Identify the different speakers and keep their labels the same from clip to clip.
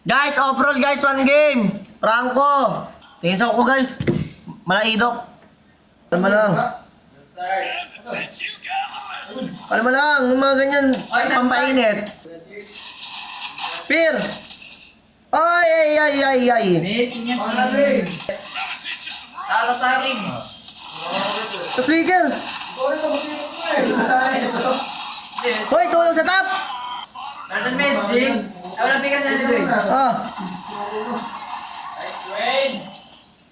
Speaker 1: Guys, overall guys, 1 game. Franco. Tingin sa ako guys. Malaidok. Kalma lang. Kalma lang. Yung mga ganyan, pampainit. Pir. Ay, ay, ay, ay, ay.
Speaker 2: Talo sa ring.
Speaker 1: Sa flicker. Hoy, tulong sa top.
Speaker 2: Nandun med, Jing. Walang pikas na dito eh.
Speaker 1: Ah.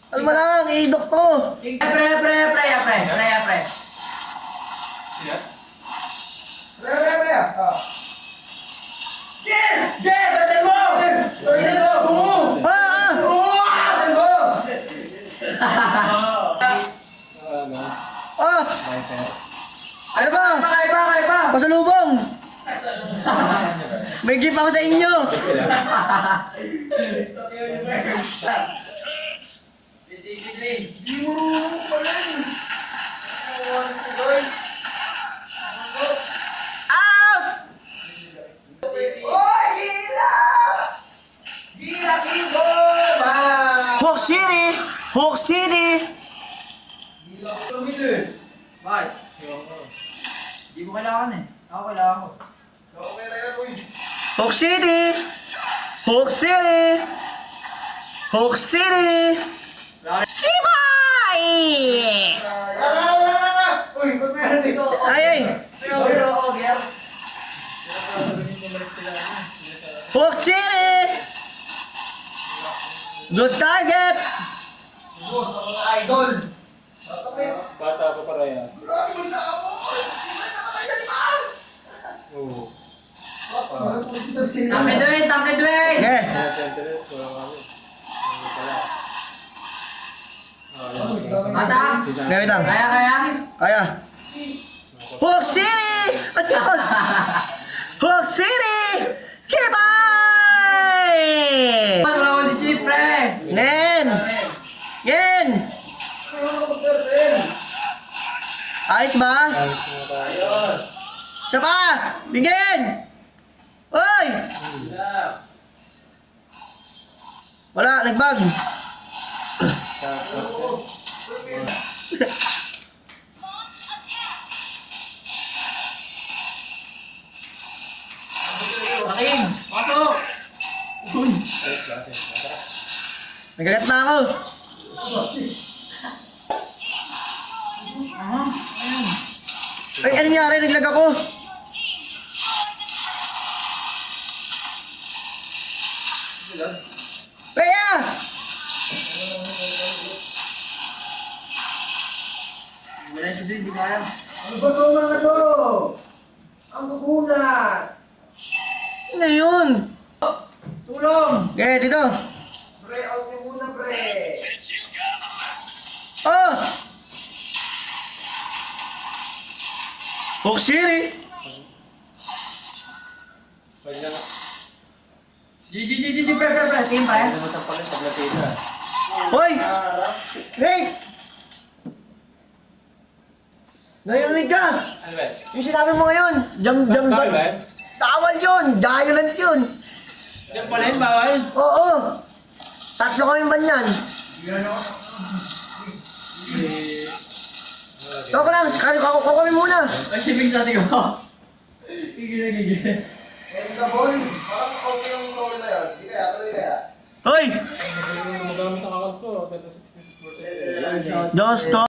Speaker 1: Kalma lang, idok to.
Speaker 2: Pre.
Speaker 1: Ah! Ano ba?
Speaker 2: Kaya pa.
Speaker 1: Pasalubong! May gift ako sa inyo! Out! Hawk City! Hawk City!
Speaker 2: Bakit? Di mo kailangan eh. Ako kailangan ko.
Speaker 1: Hawk City! Hawk City! Hawk City! Kibay! Ay, ay! Hawk City! Good target!
Speaker 3: Bata pa para yan. Oo.
Speaker 2: Tampe Dwayne!
Speaker 1: Okay.
Speaker 2: Mata!
Speaker 1: Gawin lang.
Speaker 2: Kaya?
Speaker 1: Kaya. Hawk City! Atyan! Hawk City! Kibay!
Speaker 2: Wala ko si Chief, pre!
Speaker 1: Nen! Gen! Ayos ba? Isa pa! Bigyan! Oy! Wala, nagbag.
Speaker 2: Paking! Pasok!
Speaker 1: Nagagat na ako. Ay, ano nangyari? Naglag ako. Kaya!
Speaker 2: Wala siya din, di kaya.
Speaker 4: Ano ba ito mga to? Ang kukunat!
Speaker 1: Ano yun?
Speaker 2: Tulong!
Speaker 1: Okay, dito.
Speaker 4: Pre, out niyo muna pre!
Speaker 1: Oh! Hawk City!
Speaker 3: Pwede na nga.
Speaker 2: Pre. Team, pre.
Speaker 3: Pwede naman pala sa Blateda.
Speaker 1: Hoy! Wait! Narinig ka!
Speaker 3: Ano ba?
Speaker 1: Yung sinabi mo ngayon, jump.
Speaker 3: Bawal ba?
Speaker 1: Tawal yun! Violent yun!
Speaker 3: Diyan pala yun, bawal.
Speaker 1: Oo! Tatlo kami ba niyan? Ako lang, ako kami muna!
Speaker 2: Ay, sibig sa atin ko. Gigil.
Speaker 4: Eh, Gabon, parang okay yung role na yun. Hindi kaya, tuloy kaya.
Speaker 1: Hoy!
Speaker 3: Magamit ang account ko. 66
Speaker 1: Don't stop!